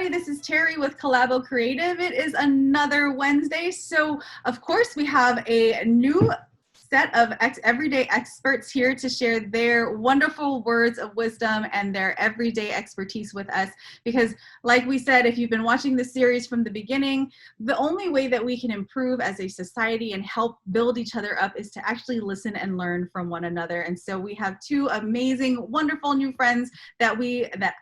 everybody. This is Terry with Collabo Creative. It is another Wednesday. So, of course, we have a new set of everyday experts here to share their wonderful words of wisdom and their everyday expertise with us. Because like we said, if you've been watching this series from the beginning, the only way that we can improve as a society and help build each other up is to actually listen and learn from one another. And so we have two amazing, wonderful new friends that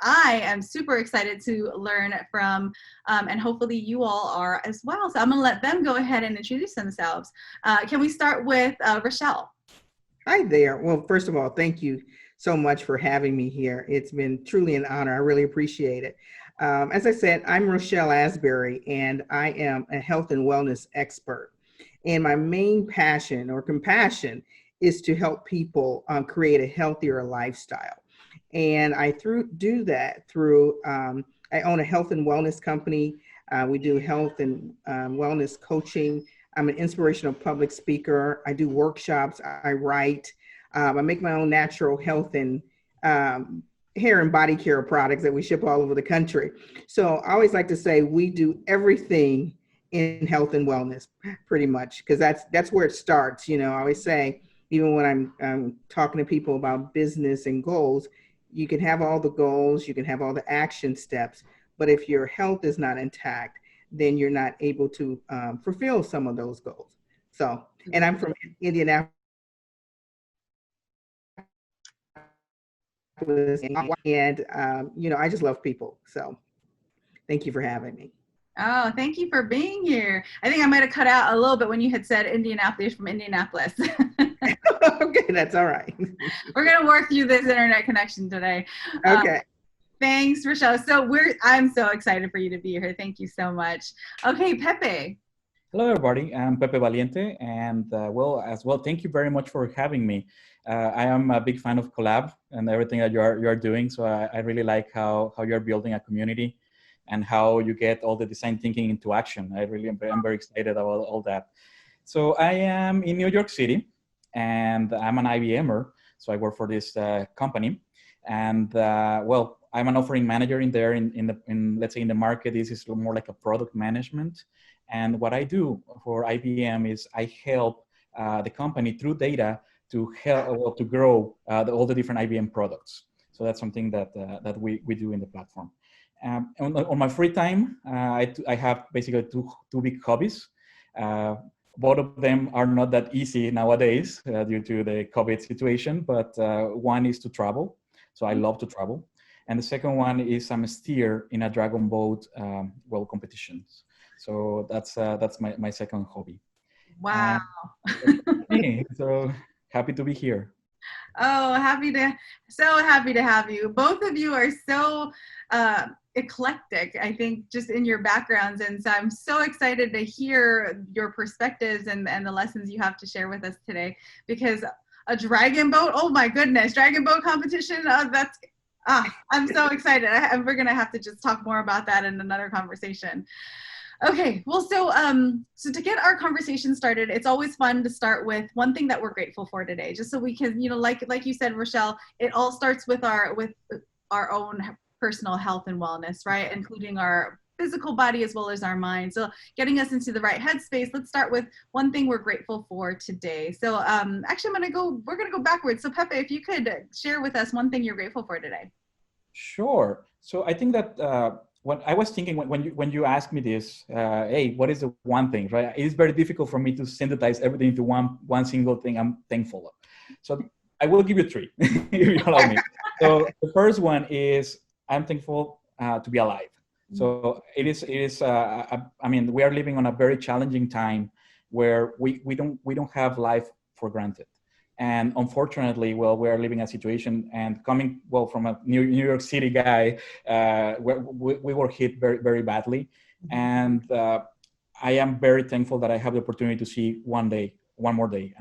I am super excited to learn from, and hopefully you all are as well. So I'm gonna let them go ahead and introduce themselves. Can we start with Rochelle? Hi there. Well, first of all, thank you so much for having me here. It's been truly an honor. I really appreciate it. As I said, I'm Rochelle Asbury, and I am a health and wellness expert. And my main passion or compassion is to help people create a healthier lifestyle. And I do that through, I own a health and wellness company. We do health and wellness coaching. I'm an inspirational public speaker. I do workshops. I write. I make my own natural health and hair and body care products that we ship all over the country. So I always like to say we do everything in health and wellness, pretty much, because that's where it starts. You know, I always say, even when I'm talking to people about business and goals, you can have all the goals, you can have all the action steps, but if your health is not intact, then you're not able to fulfill some of those goals. So, and I'm from Indianapolis, and you know, I just love people. So, thank you for having me. Oh, thank you for being here. I think I might have cut out a little bit when you had said Indianapolis from Indianapolis. Okay, that's all right. We're gonna work through this internet connection today. Okay. Thanks, Rochelle. So I'm so excited for you to be here. Thank you so much. Okay, Pepe. Hello, everybody. I'm Pepe Valiente, and thank you very much for having me. I am a big fan of Collab and everything that you're doing. So I really like how you're building a community and how you get all the design thinking into action. I'm very excited about all that. So I am in New York City, and I'm an IBMer. So I work for this company, and I'm an offering manager in there. Let's say in the market, this is more like a product management. And what I do for IBM is I help the company through data to help to grow all the different IBM products. So that's something that we do in the platform. On my free time, I have basically two big hobbies. Both of them are not that easy nowadays due to the COVID situation, but one is to travel. So I love to travel. And the second one is I'm a steer in a dragon boat competitions. So that's my second hobby. Wow. So happy to be here. Oh, so happy to have you. Both of you are so eclectic, I think, just in your backgrounds. And so I'm so excited to hear your perspectives and the lessons you have to share with us today, because a dragon boat, oh my goodness, dragon boat competition, I'm so excited. We're going to have to just talk more about that in another conversation. Okay, well, so to get our conversation started, it's always fun to start with one thing that we're grateful for today, just so we can, you know, like you said, Rochelle, it all starts with our own personal health and wellness, right? Including our physical body as well as our mind. So getting us into the right headspace, let's start with one thing we're grateful for today. So actually, we're gonna go backwards. So Pepe, if you could share with us one thing you're grateful for today. Sure. So I think that what I was thinking when you asked me this, hey, what is the one thing, right? It's very difficult for me to synthesize everything into one single thing I'm thankful of. So I will give you three, if you allow me. So the first one is I'm thankful to be alive. So it is. I mean, we are living on a very challenging time where we don't have life for granted. And unfortunately, we are living a situation and coming, from a New York City guy, we were hit very, very badly. And I am very thankful that I have the opportunity to see one more day.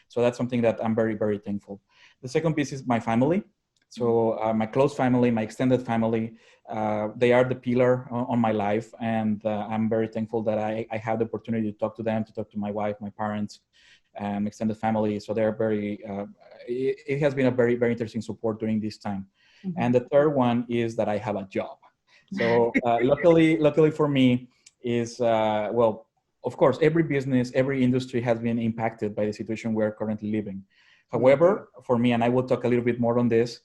So that's something that I'm very, very thankful. The second piece is my family. So my close family, my extended family, they are the pillar on my life. And I'm very thankful that I have the opportunity to talk to them, to talk to my wife, my parents, extended family. So they're very, it has been a very, very interesting support during this time. Mm-hmm. And the third one is that I have a job. So luckily for me is well, of course, every business, every industry has been impacted by the situation we're currently living. However, for me, and I will talk a little bit more on this,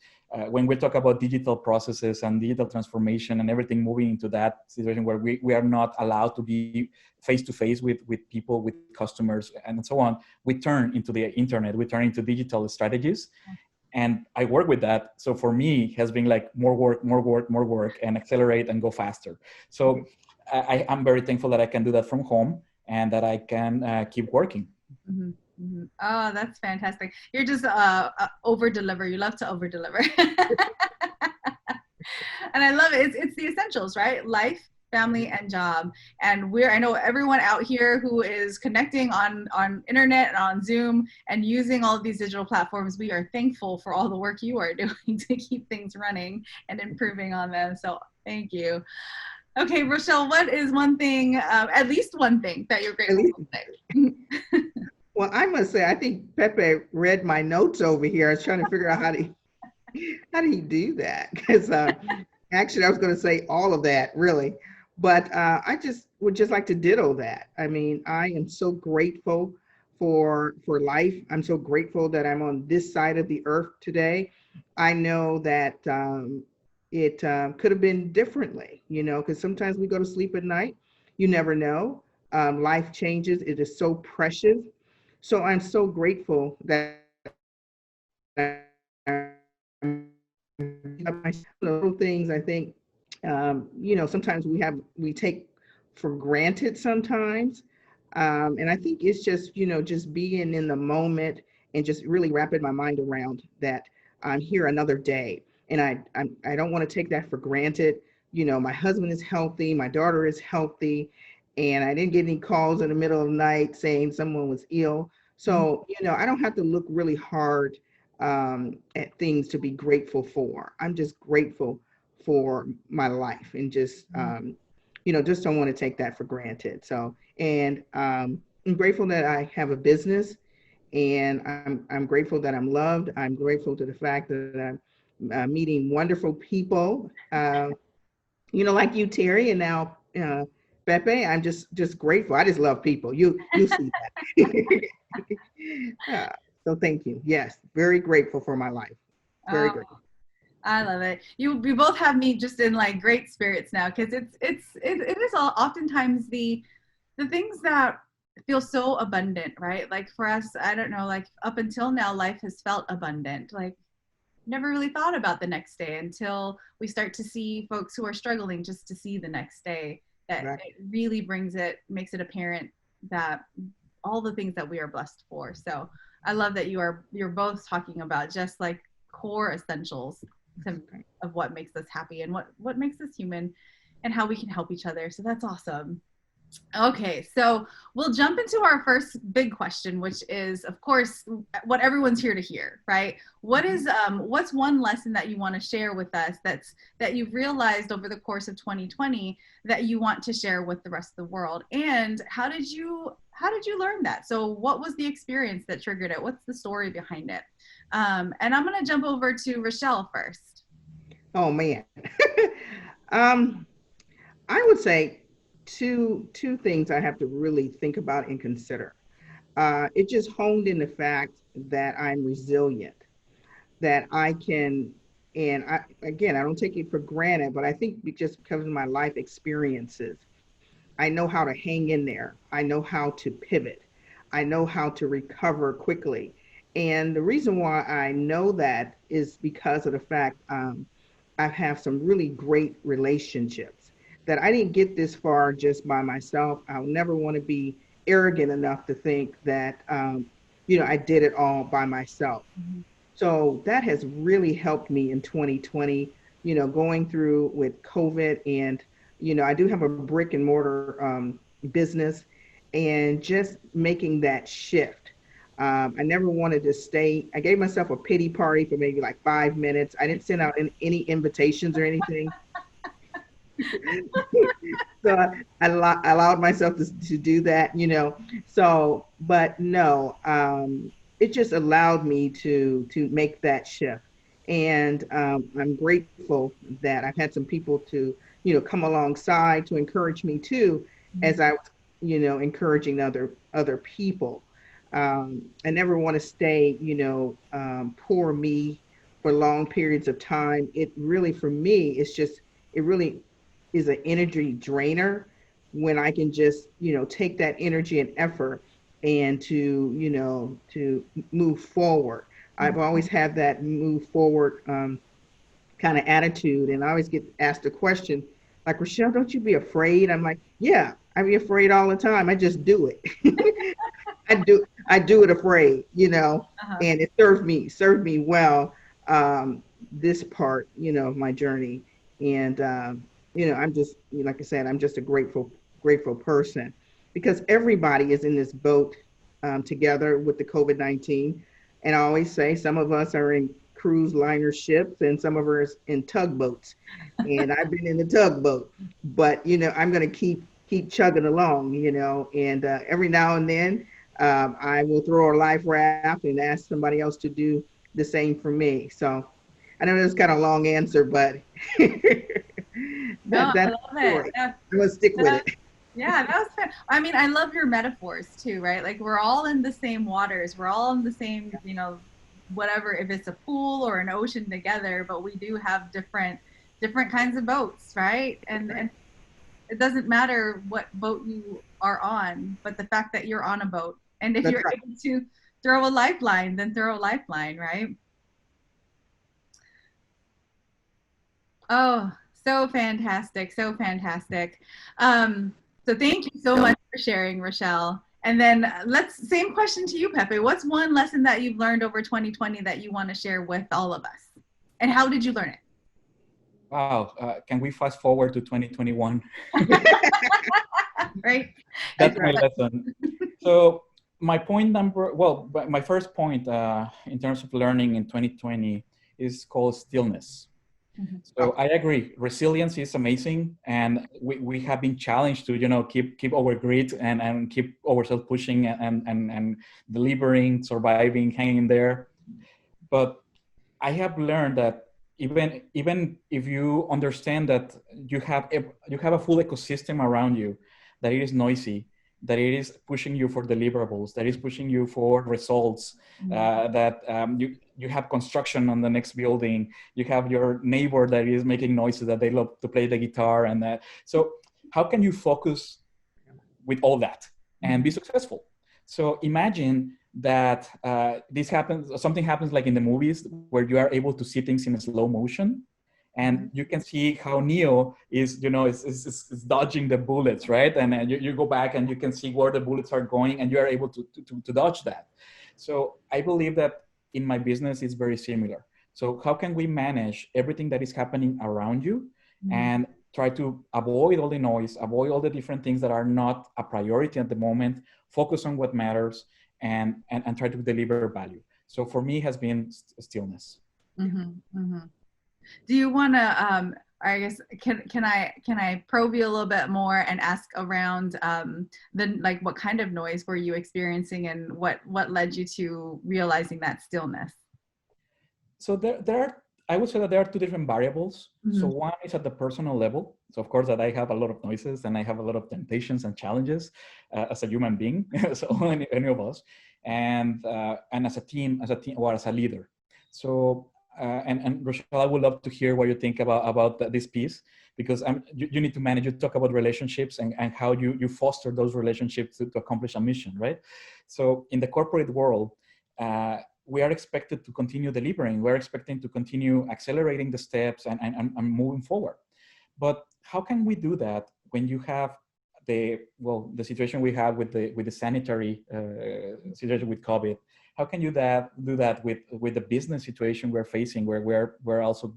when we talk about digital processes and digital transformation and everything moving into that situation where we are not allowed to be face to face with people, with customers, and so on, we turn into the internet, we turn into digital strategies. And I work with that. So for me, it has been like more work, more work, more work, and accelerate and go faster. So I'm very thankful that I can do that from home and that I can keep working. Mm-hmm. Mm-hmm. Oh, that's fantastic. You're just over deliver. You love to over deliver. And I love it. It's the essentials, right? Life, family, and job. And I know everyone out here who is connecting on internet and on Zoom and using all of these digital platforms, we are thankful for all the work you are doing to keep things running and improving on them. So thank you. Okay, Rochelle, what is one thing, at least one thing that you're grateful for today? Well, I must say, I think Pepe read my notes over here. I was trying to figure out how do you do that? Because actually, I was going to say all of that, really. But I just would just like to ditto that. I mean, I am so grateful for life. I'm so grateful that I'm on this side of the earth today. I know that it could have been differently, because sometimes we go to sleep at night. You never know. Life changes. It is so precious. So I'm so grateful that little things I think, sometimes we take for granted sometimes. And I think it's just, just being in the moment and just really wrapping my mind around that I'm here another day. And I don't want to take that for granted. My husband is healthy, my daughter is healthy, and I didn't get any calls in the middle of the night saying someone was ill. So, I don't have to look really hard at things to be grateful for. I'm just grateful for my life and just, just don't want to take that for granted. So, and I'm grateful that I have a business, and I'm grateful that I'm loved. I'm grateful to the fact that I'm meeting wonderful people, like you, Terry, and now Pepe. I'm just grateful. I just love people. You see that. So thank you. Yes, very grateful for my life. Very grateful. I love it. You both have me just in like great spirits now, because it is all oftentimes the things that feel so abundant, right? Like for us, I don't know, like up until now, life has felt abundant. Like never really thought about the next day until we start to see folks who are struggling just to see the next day. That it really makes it apparent that all the things that we are blessed for. So I love that you're both talking about just like core essentials of what makes us happy and what makes us human and how we can help each other. So that's awesome. Okay, so we'll jump into our first big question, which is, of course, what everyone's here to hear, right? What's one lesson that you want to share with us that you've realized over the course of 2020 that you want to share with the rest of the world? And how did you learn that? So what was the experience that triggered it? What's the story behind it? And I'm going to jump over to Rochelle first. Oh man. I would say two things I have to really think about and consider. It just honed in the fact that I'm resilient, that I can, and I don't take it for granted, but I think just because of my life experiences, I know how to hang in there. I know how to pivot. I know how to recover quickly. And the reason why I know that is because of the fact I have some really great relationships, that I didn't get this far just by myself. I'll never want to be arrogant enough to think that, I did it all by myself. Mm-hmm. So that has really helped me in 2020, going through with COVID. And, I do have a brick and mortar business, and just making that shift. I never wanted to stay. I gave myself a pity party for maybe like 5 minutes. I didn't send out any invitations or anything. So I allowed myself to do that, So, but no, it just allowed me to make that shift. And I'm grateful that I've had some people to come alongside to encourage me too, Mhm. as I was, encouraging other people. I never want to stay, poor me for long periods of time. It really, for me, it really is an energy drainer when I can just, take that energy and effort and to move forward. I've always had that move forward kind of attitude. And I always get asked a question like, Rochelle, don't you be afraid? I'm like, yeah, I be afraid all the time. I just do it. I do it afraid, Uh-huh. and it served me well, this part, of my journey. And I'm just, like I said, I'm just a grateful person because everybody is in this boat, together with the COVID-19. And I always say some of us are in cruise liner ships and some of us in tugboats. And I've been in the tugboat, but I'm going to keep chugging along, and every now and then I will throw a life raft and ask somebody else to do the same for me. So I know that's kind of a long answer, but No, I that's love the it. story. I'm gonna stick with it. Yeah, that was fun. I mean, I love your metaphors too, right? Like we're all in the same waters. We're all in the same, whatever, if it's a pool or an ocean together, but we do have different kinds of boats, right? And it doesn't matter what boat you are on, but the fact that you're on a boat. And if That's you're right. able to throw a lifeline, then throw a lifeline, right? Oh, so fantastic. So fantastic. So thank you so much for sharing, Rochelle. And then same question to you, Pepe. What's one lesson that you've learned over 2020 that you want to share with all of us? And how did you learn Wow. Can we fast forward to 2021? it? Right? That's That's my right. lesson. So my first point in terms of learning in 2020 is called stillness. Mhm. So I agree. Resilience is amazing, and we have been challenged to keep our grit and keep ourselves pushing and delivering, surviving, hanging in there. But I have learned that even if you understand that you have a full ecosystem around you, that it is noisy, that it is pushing you for deliverables, that is pushing you for results, that you have construction on the next building, you have your neighbor that is making noises that they love to play the guitar, and that. So how can you focus with all that and be successful? So imagine that something happens like in the movies where you are able to see things in slow motion, and you can see how Neo is dodging the bullets, right? And you go back and you can see where the bullets are going, and you are able to dodge that. So I believe that in my business it's very similar. So how can we manage everything that is happening around you and try to avoid all the noise, avoid all the different things that are not a priority at the moment, focus on what matters, and try to deliver value. So for me, it has been stillness. Do you want to I guess can I probe you a little bit more and ask around the like what kind of noise were you experiencing and what led you to realizing that stillness? So I would say that there are two different variables. So one is at the personal level. So of course that I have a lot of noises and I have a lot of temptations and challenges as a human being. So any of us, and as a team or as a leader. So and Rochelle, I would love to hear what you think about this piece, because you need to manage. You talk about relationships and how you foster those relationships to accomplish a mission, right? So in the corporate world. We are expected to continue delivering. We're expecting to continue accelerating the steps and moving forward. But how can we do that when you have the situation we have with the sanitary situation with COVID? How can you do that with the business situation we're facing, where we're also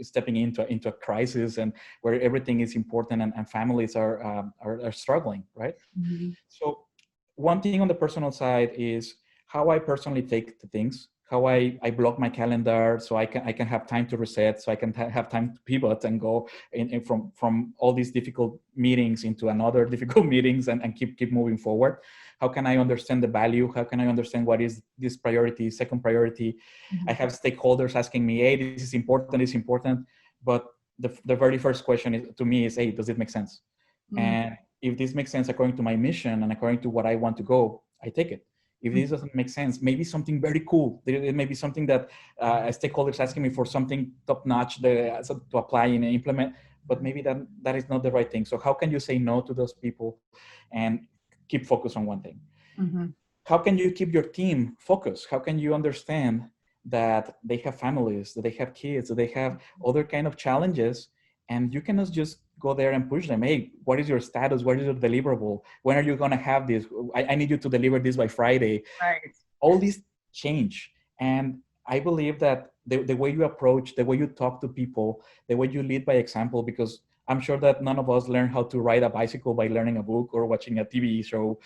stepping into a crisis, and where everything is important, and families are struggling, right? So one thing on the personal side is how I personally take the things, how I block my calendar so I can have time to reset, so I can have time to pivot and go from all these difficult meetings into another difficult meetings, and keep moving forward. How can I understand the value? How can I understand what is this priority, second priority? I have stakeholders asking me, hey, this is important, but the very first question is, to me, is, hey, does it make sense? Mm-hmm. And if this makes sense according to my mission and according to what I want to go, I take it. If this doesn't make sense, maybe something very cool. It may be something that stakeholders asking me for something top notch to apply and implement, but maybe that is not the right thing. So how can you say no to those people and keep focused on one thing? Mm-hmm. How can you keep your team focused? How can you understand that they have families, that they have kids, that they have other kind of challenges, and you cannot just go there and push them? Hey, what is your status? What is your deliverable? When are you going to have this? I need you to deliver this by Friday. Right. All these change. And I believe that the way you approach, the way you talk to people, the way you lead by example, because I'm sure that none of us learn how to ride a bicycle by learning a book or watching a TV show.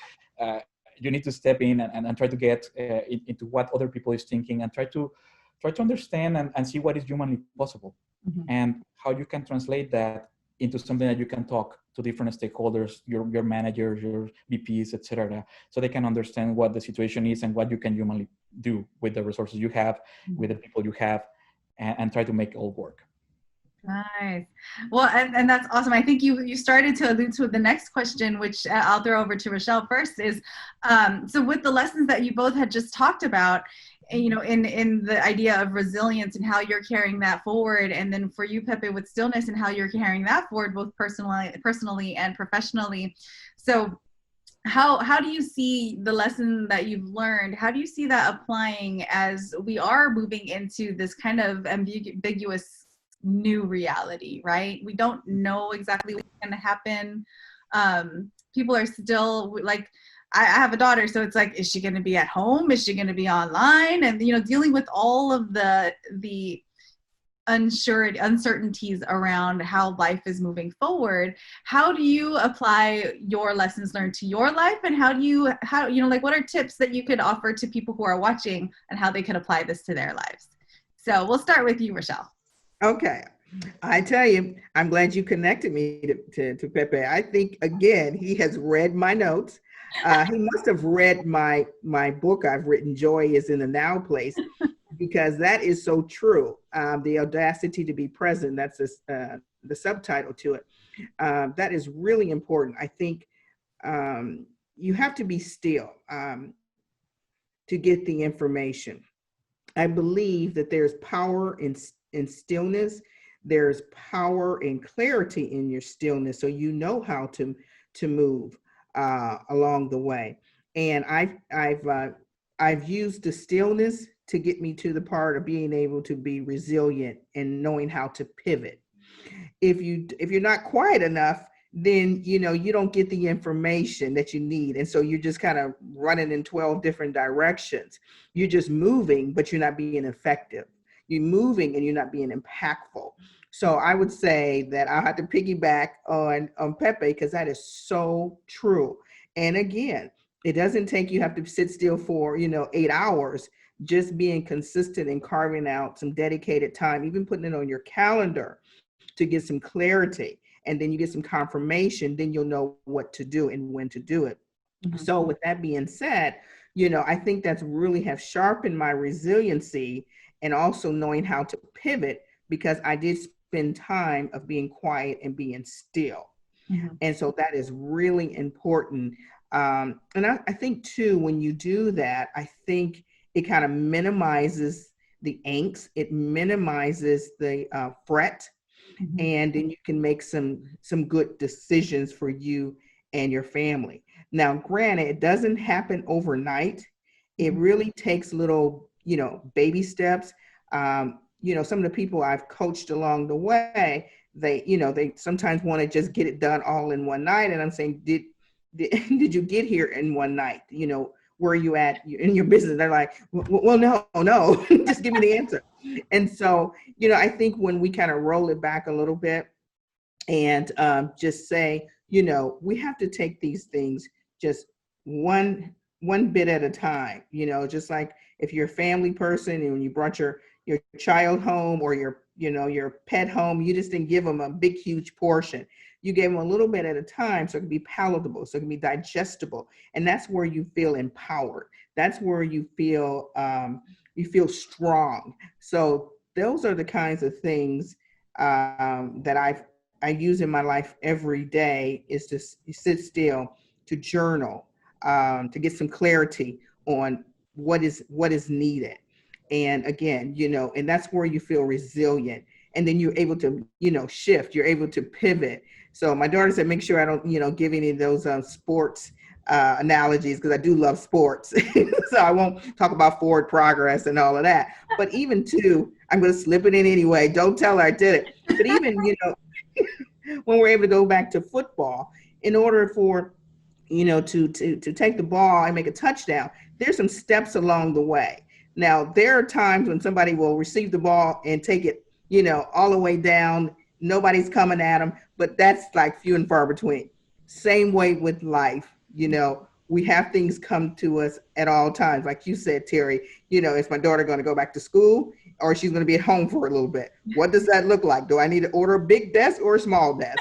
You need to step in and try to get into what other people is thinking, and try to understand and see what is humanly possible, Mm-hmm. and how you can translate that into something that you can talk to different stakeholders, your managers, your VPs, etc., so they can understand what the situation is and what you can humanly do with the resources you have, with the people you have, and try to make it all work. Nice. Well, and that's awesome. I think you started to allude to the next question, which I'll throw over to Rochelle first, is so with the lessons that you both had just talked about, you know, in the idea of resilience and how you're carrying that forward, and then for you, Pepe, with stillness and how you're carrying that forward, both personally and professionally. So how do you see the lesson that you've learned? How do you see that applying as we are moving into this kind of ambiguous new reality, right? We don't know exactly what's going to happen. People are still like, I have a daughter, so it's like, is she going to be at home? Is she going to be online? And, you know, dealing with all of the uncertainties around how life is moving forward. How do you apply your lessons learned to your life? And how you know, like, what are tips that you could offer to people who are watching and how they could apply this to their lives? So we'll start with you, Rochelle. Okay. I tell you, I'm glad you connected me to Pepe. I think, again, he has read my notes. He must have read my book I've written, Joy is in the Now Place, because that is so true. The audacity to be present, that's the subtitle to it. That is really important. I think you have to be still to get the information. I believe that there's power in stillness. There's power and clarity in your stillness, so you know how to move along the way. And I've used the stillness to get me to the part of being able to be resilient and knowing how to pivot. If you're not quiet enough, then you don't get the information that you need, and so you're just kind of running in 12 different directions. You're just moving, but you're not being effective. You're moving and you're not being impactful. So I would say that I have to piggyback on Pepe, because that is so true. And again, it doesn't take you have to sit still for 8 hours. Just being consistent and carving out some dedicated time, even putting it on your calendar to get some clarity, and then you get some confirmation, then you'll know what to do and when to do it. Mm-hmm. So with that being said, I think that's really have sharpened my resiliency, and also knowing how to pivot, because I did spend time of being quiet and being still. Mm-hmm. And so that is really important. And I think too, when you do that, I think it kind of minimizes the angst. It minimizes the fret. Mm-hmm. And then you can make some good decisions for you and your family. Now, granted, it doesn't happen overnight. It really takes little, baby steps. Some of the people I've coached along the way, they sometimes want to just get it done all in one night. And I'm saying, did you get here in one night? Where are you at in your business? They're like, well, no, just give me the answer. And so, I think when we kind of roll it back a little bit and just say, we have to take these things just one bit at a time, just like if you're a family person and when you brought your child home or your pet home, you just didn't give them a big, huge portion. You gave them a little bit at a time, so it can be palatable, so it can be digestible. And that's where you feel empowered. That's where you feel strong. So those are the kinds of things that I use in my life every day is to sit still, to journal, to get some clarity on what is needed. And again, and that's where you feel resilient. And then you're able to, shift, you're able to pivot. So my daughter said, make sure I don't, give any of those sports analogies, because I do love sports. So I won't talk about forward progress and all of that. But even too, I'm going to slip it in anyway. Don't tell her I did it. But even, when we're able to go back to football, in order for, to take the ball and make a touchdown, there's some steps along the way. Now, there are times when somebody will receive the ball and take it, all the way down. Nobody's coming at them, but that's like few and far between. Same way with life, we have things come to us at all times. Like you said, Terry, is my daughter going to go back to school, or she's going to be at home for a little bit? What does that look like? Do I need to order a big desk or a small desk?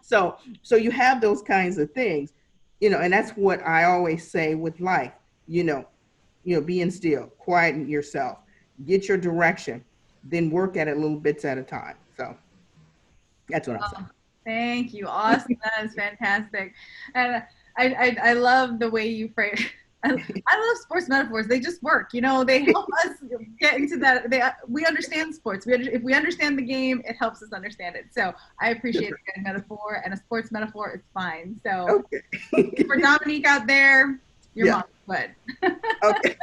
So you have those kinds of things, and that's what I always say with life, being still, quieten yourself, get your direction, then work at it little bits at a time. So that's what I'm saying. Thank you. Awesome. That is fantastic. And I love the way you frame. I love sports metaphors. They just work. They help us get into that. We understand sports. If we understand the game, it helps us understand it. So I appreciate a metaphor, and a sports metaphor is fine. So for Dominique out there, your mom's good. Okay.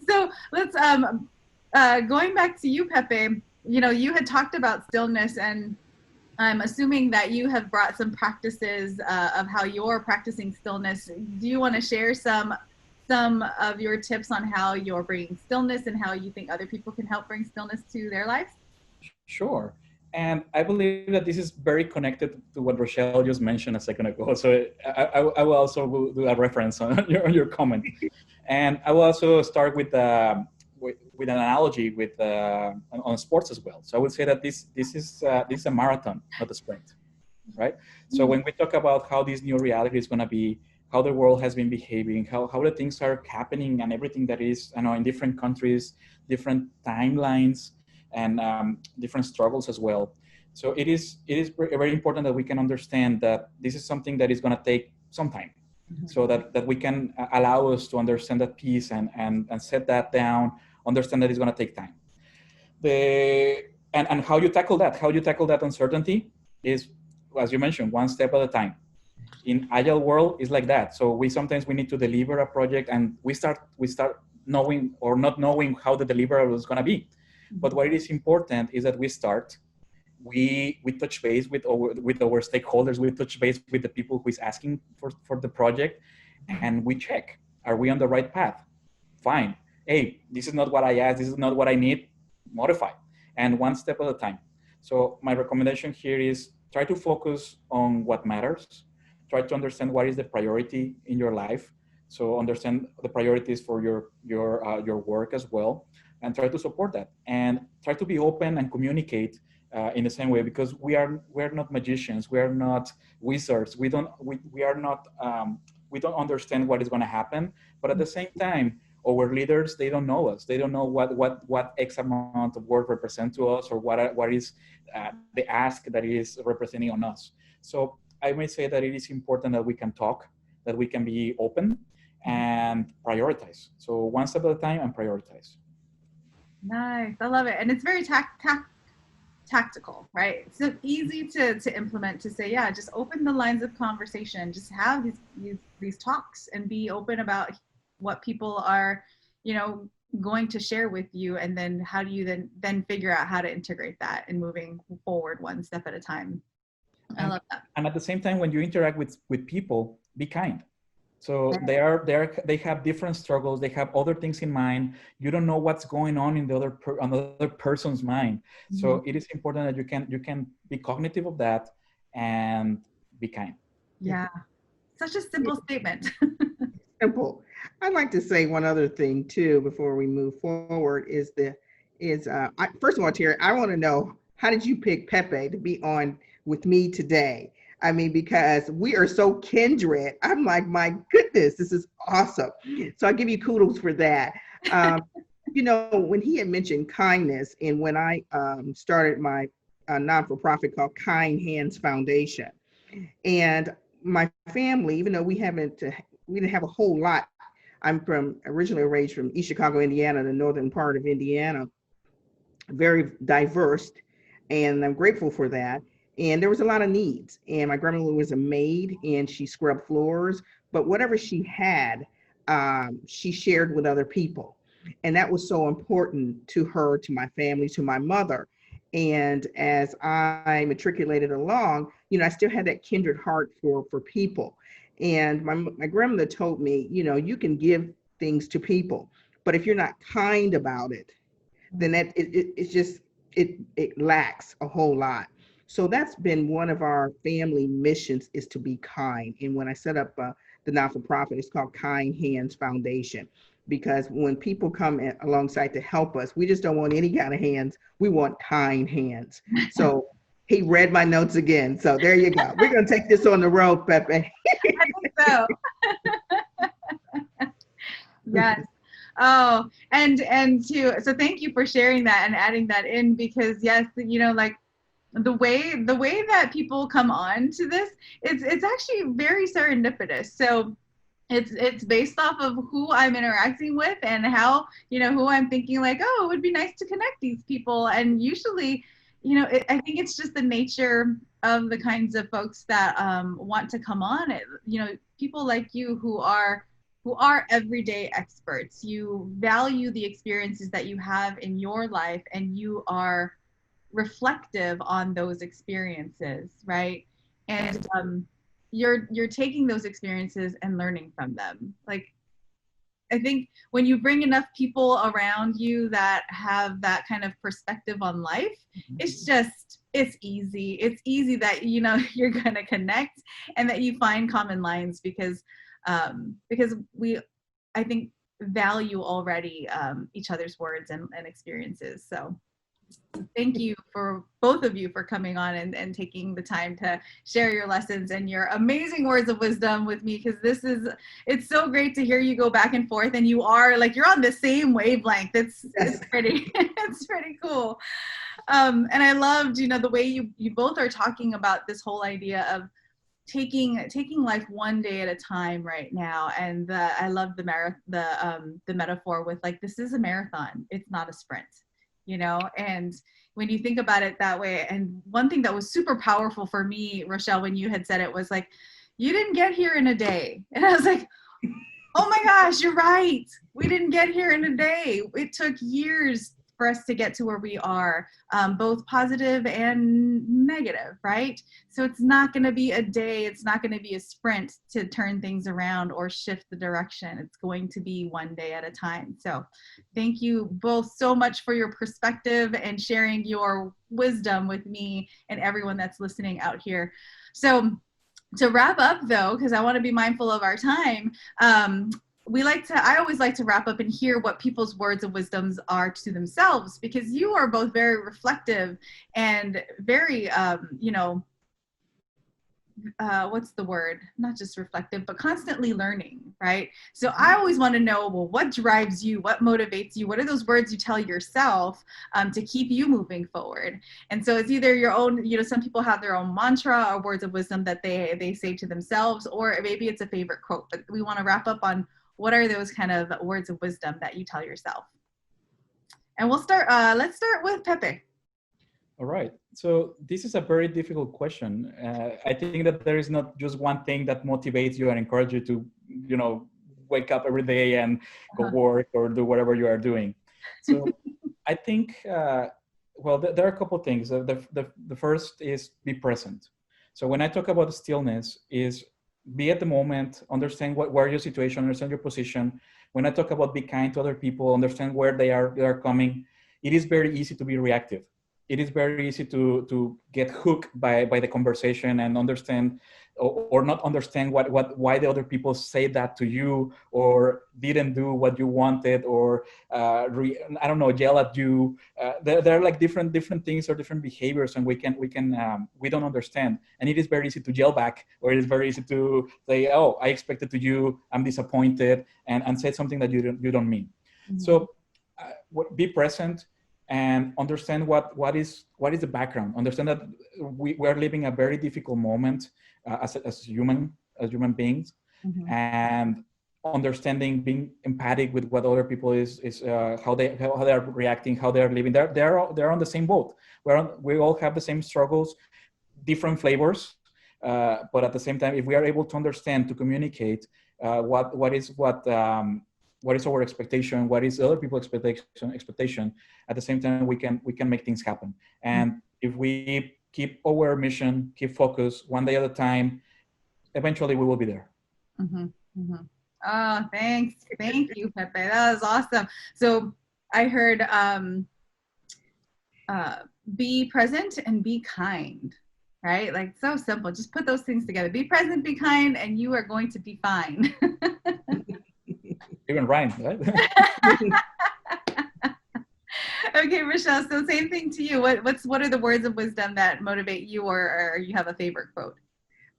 So let's going back to you, Pepe. You had talked about stillness, and I'm assuming that you have brought some practices of how you're practicing stillness. Do you want to share some of your tips on how you're bringing stillness and how you think other people can help bring stillness to their lives? Sure. And I believe that this is very connected to what Rochelle just mentioned a second ago. So I will also do a reference on your comment. And I will also start with an analogy with on sports as well. So I would say that this is a marathon, not a sprint, right? So when we talk about how this new reality is going to be, how the world has been behaving, how the things are happening, and everything that is, in different countries, different timelines, and different struggles as well. So it is very important that we can understand that this is something that is going to take some time. So that we can allow us to understand that piece and set that down, understand that it's going to take time. And how you tackle that uncertainty is, as you mentioned, one step at a time. In agile world, is like that. So we need to deliver a project, and we start knowing or not knowing how the deliverable is going to be. But what is important is that we touch base with our stakeholders, we touch base with the people who is asking for the project, and we check, are we on the right path? Fine. Hey, this is not what I asked, this is not what I need, modify. And one step at a time. So my recommendation here is try to focus on what matters. Try to understand what is the priority in your life. So understand the priorities for your work as well, and try to support that. And try to be open and communicate in the same way, because we're not magicians, we are not wizards, we don't understand what is going to happen. But at the same time, our leaders, they don't know us, they don't know what X amount of work represent to us, or what is the ask that is representing on us. So I may say that it is important that we can talk, that we can be open and prioritize. So one step at a time and prioritize. Nice. I love it. And it's very tactical, right? It's so easy to implement, to say, yeah, just open the lines of conversation, just have these talks and be open about what people are, going to share with you. And then how do you then figure out how to integrate that and moving forward one step at a time. I love that. And at the same time, when you interact with people, be kind. So they have different struggles. They have other things in mind. You don't know what's going on in the other person's mind. So it is important that you can be cognitive of that and be kind. Yeah, such a simple statement. Simple. I'd like to say one other thing too before we move forward. First of all, Terry, I want to know, how did you pick Pepe to be on with me today? I mean, because we are so kindred. I'm like, my goodness, this is awesome. So I give you kudos for that. when he had mentioned kindness, and when I started my non-for-profit called Kind Hands Foundation, and my family, even though we didn't have a whole lot. I'm originally raised from East Chicago, Indiana, the northern part of Indiana, very diverse, and I'm grateful for that. And there was a lot of needs. And my grandmother was a maid, and she scrubbed floors, but whatever she had, she shared with other people. And that was so important to her, to my family, to my mother. And as I matriculated along, I still had that kindred heart for people. And my grandmother told me, you can give things to people, but if you're not kind about it, then it's just it lacks a whole lot. So that's been one of our family missions, is to be kind. And when I set up the not-for-profit, it's called Kind Hands Foundation, because when people come alongside to help us, we just don't want any kind of hands. We want kind hands. So he read my notes again. So there you go. We're going to take this on the road, Pepe. I think so. Yes. Oh, and too. So thank you for sharing that and adding that in, because yes, like the way that people come on to this, it's actually very serendipitous. So it's based off of who I'm interacting with and how, who I'm thinking like, oh, it would be nice to connect these people. And usually, I think it's just the nature of the kinds of folks that want to come on. People like you who are everyday experts. You value the experiences that you have in your life, and you are reflective on those experiences, right? And you're taking those experiences and learning from them. Like, I think when you bring enough people around you that have that kind of perspective on life, it's easy. It's easy that you're gonna connect and that you find common lines, because we, I think, value already each other's words and experiences. So thank you for both of you for coming on and taking the time to share your lessons and your amazing words of wisdom with me, because it's so great to hear you go back and forth, and you're on the same wavelength. It's pretty it's pretty cool. And I loved the way you both are talking about this whole idea of taking life one day at a time right now. And I love the metaphor with, like, this is a marathon, it's not a sprint. And when you think about it that way, and one thing that was super powerful for me, Rochelle, when you had said it, was like, you didn't get here in a day. And I was like, oh my gosh, you're right. We didn't get here in a day. It took years for us to get to where we are, both positive and negative, right? So it's not going to be a day, it's not going to be a sprint to turn things around or shift the direction. It's going to be one day at a time. So thank you both so much for your perspective and sharing your wisdom with me and everyone that's listening out here. So to wrap up, though, because I want to be mindful of our time, I always like to wrap up and hear what people's words of wisdoms are to themselves, because you are both very reflective and very, what's the word? Not just reflective, but constantly learning, right? So I always want to know, well, what drives you? What motivates you? What are those words you tell yourself to keep you moving forward? And so it's either your own, some people have their own mantra or words of wisdom that they say to themselves, or maybe it's a favorite quote. But we want to wrap up on, what are those kind of words of wisdom that you tell yourself? And let's start with Pepe. All right. So this is a very difficult question. I think that there is not just one thing that motivates you and encourages you to, wake up every day and go work or do whatever you are doing. So I think, there are a couple of things. The first is be present. So when I talk about stillness, is be at the moment, understand where your situation, understand your position. When I talk about be kind to other people, understand where they are coming, it is very easy to be reactive. It is very easy to get hooked by the conversation and understand or not understand why the other people say that to you, or didn't do what you wanted, or I don't know, yell at you. There are like different things or different behaviors, and we don't understand. And it is very easy to yell back, or it is very easy to say, oh, I expected to you, I'm disappointed, and say something that you don't mean. Mm-hmm. So be present and understand what is the background. Understand that we are living a very difficult moment as human beings, and understanding, being empathic with what other people is how they are reacting, how they are living. They're on the same boat. We all have the same struggles, different flavors, but at the same time, if we are able to understand, to communicate what is our expectation, what is other people's expectation, at the same time we can make things happen. And if we keep our mission, keep focus, one day at a time, eventually we will be there. Oh, thanks. Thank you, Pepe. That was awesome. So I heard be present and be kind, right? Like, so simple. Just put those things together. Be present, be kind, and you are going to be fine. Even rhyme, right? Okay, Rochelle, so same thing to you. What are the words of wisdom that motivate you, or you have a favorite quote?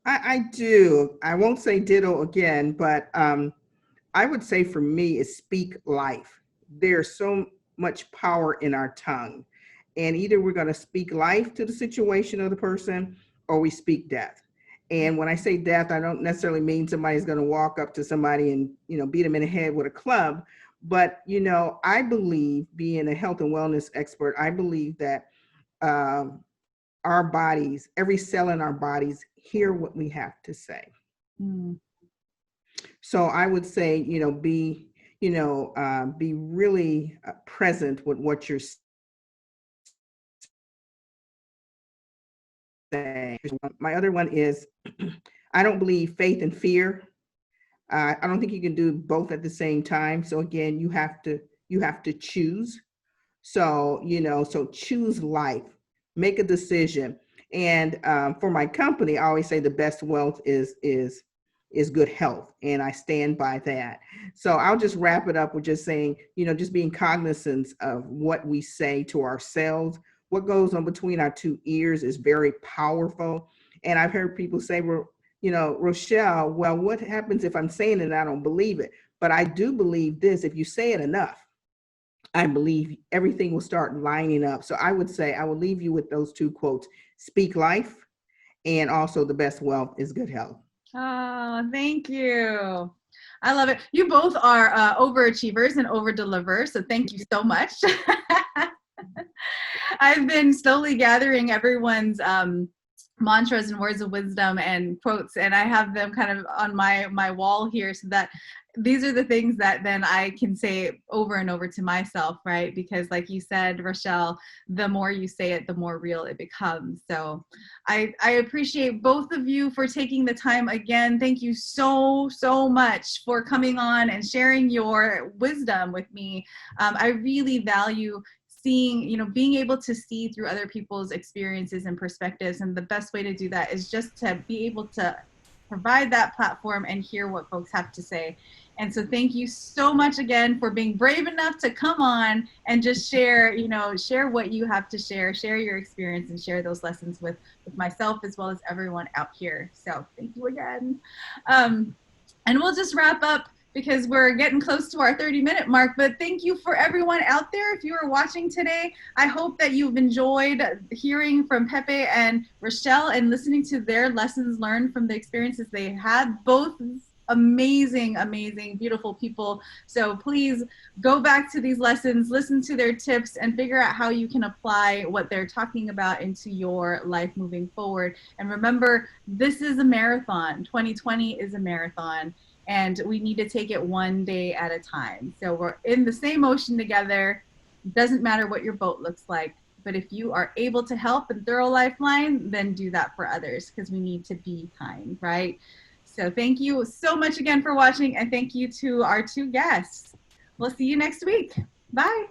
I do. I won't say ditto again, but I would say for me is speak life. There's so much power in our tongue. And either we're going to speak life to the situation of the person, or we speak death. And when I say death, I don't necessarily mean somebody's going to walk up to somebody and, beat them in the head with a club. But, I believe, being a health and wellness expert, I believe that our bodies, every cell in our bodies, hear what we have to say. So I would say, be really present with what you're saying. My other one is, I don't believe faith and fear. I don't think you can do both at the same time. So again, you have to choose. So, so choose life, make a decision. And for my company, I always say the best wealth is good health. And I stand by that. So I'll just wrap it up with just saying, just being cognizant of what we say to ourselves. What goes on between our two ears is very powerful. And I've heard people say, well, Rochelle, well, what happens if I'm saying it and I don't believe it? But I do believe this: if you say it enough, I believe everything will start lining up. So I would say, I will leave you with those two quotes: speak life, and also the best wealth is good health. Oh, thank you. I love it. You both are overachievers and over-delivers, so thank you so much. I've been slowly gathering everyone's mantras and words of wisdom and quotes, and I have them kind of on my wall here, so that these are the things that then I can say over and over to myself, right? Because like you said, Rochelle, the more you say it, the more real it becomes. So I appreciate both of you for taking the time again. Thank you so much for coming on and sharing your wisdom with me. I really value seeing, being able to see through other people's experiences and perspectives. And the best way to do that is just to be able to provide that platform and hear what folks have to say. And so thank you so much again for being brave enough to come on and just share, share what you have to share your experience, and share those lessons with myself as well as everyone out here. So thank you again. And we'll just wrap up because we're getting close to our 30-minute mark. But thank you for everyone out there. If you are watching today, I hope that you've enjoyed hearing from Pepe and Rochelle and listening to their lessons learned from the experiences they had. Both amazing, beautiful people. So please go back to these lessons, listen to their tips, and figure out how you can apply what they're talking about into your life moving forward. And remember, this is a marathon. 2020 is a marathon. And we need to take it one day at a time. So we're in the same ocean together. Doesn't matter what your boat looks like. But if you are able to help and throw a lifeline, then do that for others, because we need to be kind, right? So thank you so much again for watching. And thank you to our two guests. We'll see you next week. Bye.